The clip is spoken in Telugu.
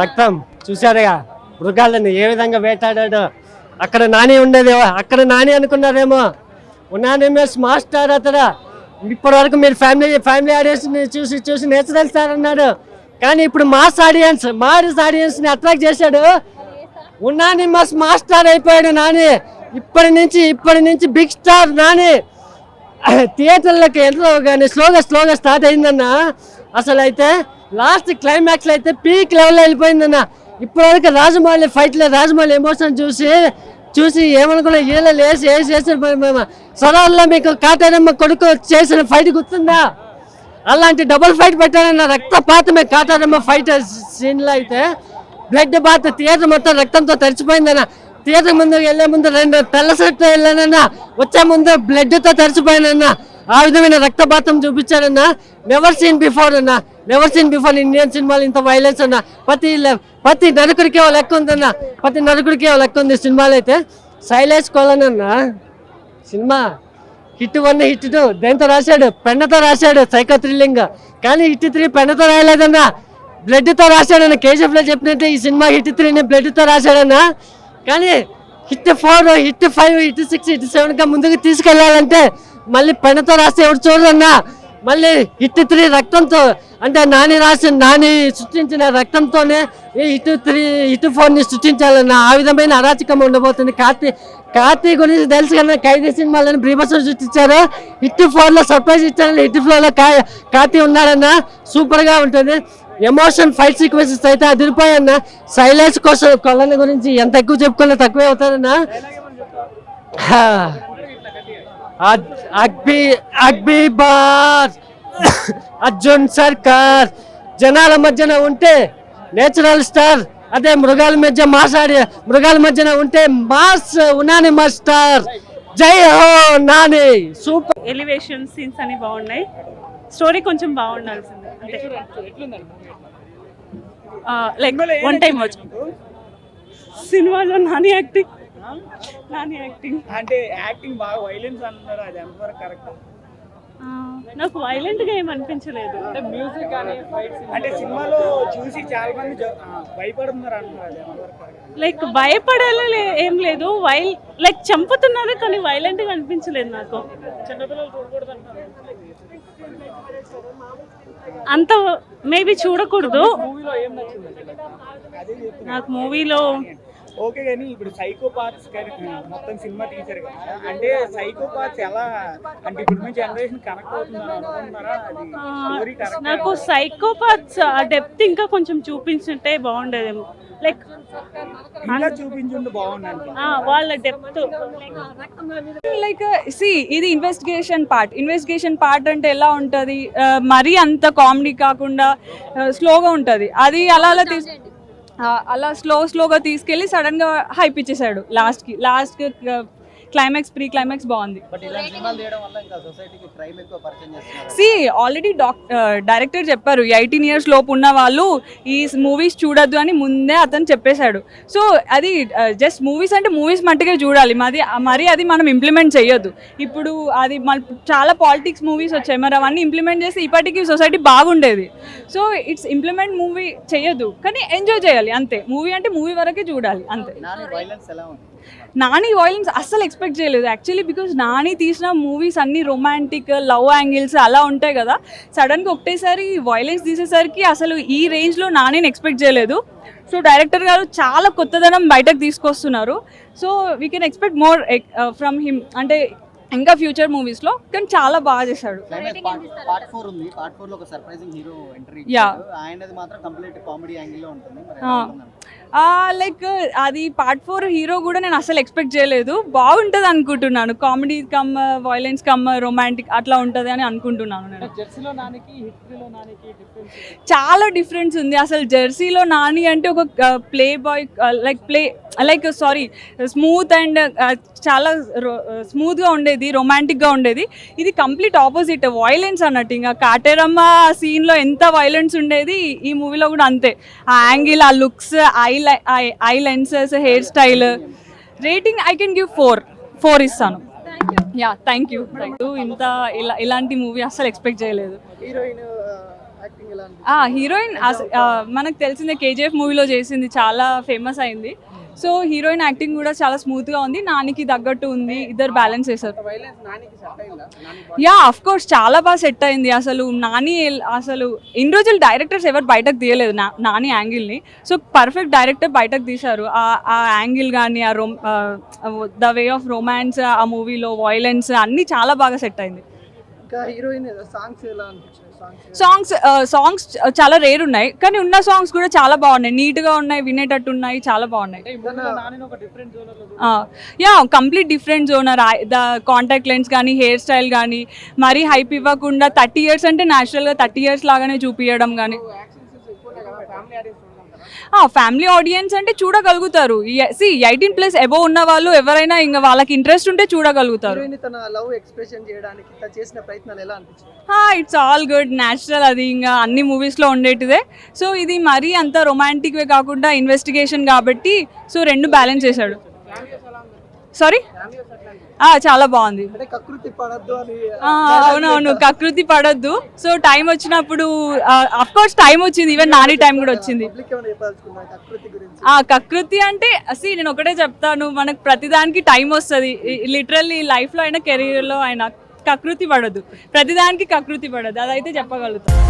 రక్తం చూశారుగా, మృగాలని ఏ విధంగా వేటాడాడో. అక్కడ నాని ఉండేది, అక్కడ నాని అనుకున్నారేమో, ఉన్నానేమస్ మాస్టర్ అతడా. ఇప్పటి వరకు మీరు ఫ్యామిలీ ఆడియన్స్ని చూసి నేచురల్ స్టార్ అన్నాడు, కానీ ఇప్పుడు మాస్ ఆడియన్స్ని అట్రాక్ట్ చేశాడు. ఉన్నానిమస్ మాస్టర్ అయిపోయాడు నాని. ఇప్పటి నుంచి బిగ్ స్టార్ నాని. థియేటర్లకు ఎంతో కానీ స్లోగా స్టార్ట్ అయిందన్న. అసలు అయితే లాస్ట్ క్లైమాక్స్లో అయితే పీక్ లెవెల్లో వెళ్ళిపోయిందన్న. ఇప్పటివరకు రాజమౌళి ఎమోషన్ చూసి ఏమనుకున్నా, ఈల వేసి సరాల్లో మీకు కాటేరమ్మ కొడుకు చేసిన ఫైట్ గుర్తుందా? అలాంటి డబుల్ ఫైట్ పెట్టానన్న. రక్తపాతమే కాటేరమ్మ ఫైట్ సీన్లో అయితే బ్లడ్ బాత్, థియేటర్ మొత్తం రక్తంతో తడిచిపోయిందన్న. థియేటర్ వెళ్ళే ముందు 2 తెల్ల షర్ట్ వెళ్ళానన్నా, వచ్చే ముందు బ్లడ్తో తడిచిపోయానన్నా. ఆ విధమైన రక్తపాతం చూపించారన్న. నెవర్ సీన్ బిఫోర్ ఇండియన్ సినిమాలు ఇంత వైలెన్స్ అన్న. ప్రతి నరకుడికి ఓ లెక్క ఉందన్న, సినిమాలు అయితే. శైలేష్ కోలన్ అన్న సినిమా హిట్ 1 హిట్ 2 దేంతో రాశాడు? పెన్నతో రాశాడు, సైకో థ్రిల్లింగ్. కానీ హిట్ 3 పెన్నతో రాయలేదన్న, బ్లడ్తో రాశాడన్న. కేజీఎఫ్లో చెప్పినట్టే ఈ సినిమా హిట్ 3ని బ్లడ్తో రాశాడన్న. కానీ హిట్ 4 హిట్ 5 హిట్ 6 హిట్ 7గా ముందుకు తీసుకెళ్లాలంటే మళ్ళీ పెన్నతో రాస్తే ఎవరు చూడరన్నా. మళ్ళీ హిట్ 3 రక్తంతో, అంటే నాని సృష్టించిన రక్తంతోనే ఈ హిట్ 4ని సృష్టించాలన్న. ఆ విధమైన అరాచకం ఉండబోతుంది. కార్తీ గురించి తెలుసు కన్నా, ఖైదీ సినిమాలను ప్రీమర్శలు సృష్టించారు. హిట్ 4లో సర్ప్రైజ్ ఇచ్చారని. హిట్ 4లో కార్తీ ఉన్నాడన్న. సూపర్గా ఉంటుంది. ఎమోషన్ ఫైట్ సీక్వెన్సెస్ అయితే అదిరిపోయన్న. శైలేష్ కొలన్ గురించి ఎంత ఎక్కువ చెప్పుకున్నా తక్కువే అవుతారన్న. అక్బీబార్ అర్జున్ సర్కార్ జనాల మధ్యన ఉంటే నేచురల్ స్టార్, అదే మృగాల మధ్యన ఉంటే ఉన్నానిమస్ స్టార్. జై హో నాని. సూపర్. ఎలివేషన్ సీన్స్ అని బాగున్నాయి. స్టోరీ కొంచెం బాగుండాల్సింది లైక్ వన్ టైం వచ్చి సినిమాలో నాని యాక్టింగ్ అంటే యాక్టింగ్ బాగా వైలెన్స్ అంటున్నారు, అది ఎంతవరకు కరెక్ట్? నాకు వైలెంట్ గా ఏం అనిపించలేదు. అంటే మ్యూజిక్ కానీ అంటే సినిమాలో చూసి చాలా మంది భయపడుతున్నారు అంటున్నారు, అది ఎంతవరకు కరెక్ట్? లైక్ భయపడేలా ఏం లేదు, లైక్ చంపుతున్నారు కానీ వైలెంట్ గా అనిపించలేదు నాకు. చిన్నపిల్లలు చూడకూడదు అంటున్నారు. అంత మేబీ చూడకూడదు. మూవీలో ఏం నచ్చింది? నాకు మూవీలో ఓకే, కానీ ఇప్పుడు సైకోపాత్స్ మొత్తం సినిమా తీశారు కదా, అంటే సైకోపాత్స్ ఎలా, అంటే ఇప్పుడు జనరేషన్ కనెక్ట్ అవుతుందని అనుకుంటున్నారా? అది స్టోరీ కరెక్ట్? నాకు సైకోపాత్స్ ఆ డెప్త్ ఇంకా కొంచెం చూపించుంటే బాగుండేదేమో. లైక్ ఇంకా చూపించుంటే బాగుంది వాళ్ళ డెప్త్. లైక్ ఇది ఇన్వెస్టిగేషన్ పార్ట్ అంటే ఎలా ఉంటుంది, మరీ అంత కామెడీ కాకుండా స్లోగా ఉంటుంది. అది అలా స్లోగా తీసుకెళ్ళి సడన్ గా హైప్ ఇచ్చేసాడు లాస్ట్ ప్రీ క్లైమాక్స్ బాగుంది. ఆల్రెడీ డైరెక్టర్ చెప్పారు 18 years లోపు ఉన్న వాళ్ళు ఈ మూవీస్ చూడొద్దు అని ముందే అతను చెప్పేశాడు. సో అది జస్ట్ మూవీస్ అంటే మూవీస్ మట్టుకే చూడాలి, మరి అది మనం ఇంప్లిమెంట్ చేయొద్దు. ఇప్పుడు అది చాలా పాలిటిక్స్ మూవీస్ వచ్చాయి, మరి అవన్నీ ఇంప్లిమెంట్ చేసి ఇప్పటికీ సొసైటీ బాగుండేది. సో ఇట్స్ ఇంప్లిమెంట్ మూవీ చేయొద్దు, కానీ ఎంజాయ్ చేయాలి అంతే. మూవీ అంటే మూవీ వరకే చూడాలి అంతే. నాని వాయిలెన్స్ అస్సలు ఎక్స్పెక్ట్ చేయలేదు యాక్చువల్లీ, బికాజ్ నాని తీసిన మూవీస్ అన్ని రొమాంటిక్ లవ్ యాంగిల్స్ అలా ఉంటాయి కదా. సడన్గా ఒకటేసారి వాయిలెన్స్ తీసేసరికి అసలు ఈ రేంజ్లో నానిని ఎక్స్పెక్ట్ చేయలేదు. సో డైరెక్టర్ గారు చాలా కొత్తదనం బయటకు తీసుకొస్తున్నారు. So we can expect more from him, అంటే ఇంకా ఫ్యూచర్ మూవీస్ లో. కానీ చాలా బాగా చేశాడు. లైక్ అది పార్ట్ 4 హీరో కూడా నేను అసలు ఎక్స్పెక్ట్ చేయలేదు. బాగుంటుంది అనుకుంటున్నాను, comedy come violence come romantic అట్లా ఉంటుంది అని అనుకుంటున్నాను నేను. చాలా డిఫరెన్స్ ఉంది. అసలు జెర్సీలో నాని అంటే ఒక ప్లే బాయ్ స్మూత్ అండ్ చాలా స్మూత్గా ఉండేది, రొమాంటిక్గా ఉండేది. ఇది కంప్లీట్ ఆపోజిట్, వైలెన్స్ అన్నట్టు. ఇంకా కాటేరమ్మ సీన్లో ఎంత వైలెన్స్ ఉండేది ఈ మూవీలో కూడా అంతే. ఆ యాంగిల్, ఆ looks, I lenses, hair style. Rating I can give 4 ఇస్తాను. Thank you. ఇలాంటి మూవీ అస్సలు ఎక్స్పెక్ట్ చేయలేదు. యాక్టింగ్ ఎలా అనిపించింది? హీరోయిన్ మనకు తెలిసిందే కేజీఎఫ్ మూవీలో చేసింది, చాలా ఫేమస్ అయింది. సో హీరోయిన్ యాక్టింగ్ కూడా చాలా స్మూత్ గా ఉంది, నానికి తగ్గట్టు ఉంది, ఇద్దరు బ్యాలెన్స్ చేశారు. వైలెన్స్ నానికి సెట్ అయిందా? యా ఆఫ్ కోర్స్ చాలా బాగా సెట్ అయింది. అసలు నాని అసలు ఇన్ని రోజులు డైరెక్టర్స్ ఎవరు బయటకు తీయలేదు నాని యాంగిల్ని. సో పర్ఫెక్ట్ డైరెక్టర్ బయటకు తీశారు. ఆ యాంగిల్ కానీ ద వే ఆఫ్ రొమాన్స్, ఆ మూవీలో వైలెన్స్ అన్నీ చాలా బాగా సెట్ అయింది. ఇంకా హీరోయిన్ సాంగ్స్ ఎలా అనిపించాయి? సాంగ్స్ చాలా రేర్ ఉన్నాయి, కానీ ఉన్న సాంగ్స్ కూడా చాలా బాగున్నాయి, నీట్ గా ఉన్నాయి, వినేటట్టు ఉన్నాయి, చాలా బాగున్నాయి. Yeah complete different genre. The contact lens కానీ హెయిర్ స్టైల్ కానీ మరీ హైప్ ఇవ్వకుండా 30 years అంటే న్యాచురల్గా 30 years లాగానే చూపించడం కానీ. ఫ్యామిలీ ఆడియన్స్ అంటే చూడగలుగుతారు. 18+ అబోవ్ ఉన్న వాళ్ళు ఎవరైనా ఇంకా వాళ్ళకి ఇంట్రెస్ట్ ఉంటే చూడగలుగుతారు. తన లవ్ ఎక్స్ప్రెషన్ చేయడానికి చేసిన ప్రయత్నాలు ఎలా అనిపించాయి? ఇట్స్ ఆల్ గుడ్, న్యాచురల్, అది ఇంకా అన్ని మూవీస్లో ఉండేటిదే. సో ఇది మరీ అంత రొమాంటిక్ వే కాకుండా ఇన్వెస్టిగేషన్ కాబట్టి సో రెండు బ్యాలెన్స్ చేశాడు. సారీ చాలా బాగుంది. అంటే కకృతి పడద్దు అని. అవునవును, కకృతి పడద్దు. సో టైం వచ్చినప్పుడు అఫ్ కోర్స్ టైం వచ్చింది, ఈవెన్ నాని టైం కూడా వచ్చింది. కకృతి అంటే నేను ఒకటే చెప్తాను, మనకు ప్రతిదానికి టైం వస్తుంది. లిటరల్లీ లైఫ్లో అయినా కెరీర్లో అయినా కకృతి పడద్దు, ప్రతిదానికి కకృతి పడద్దు, అదైతే చెప్పగలుగుతాను.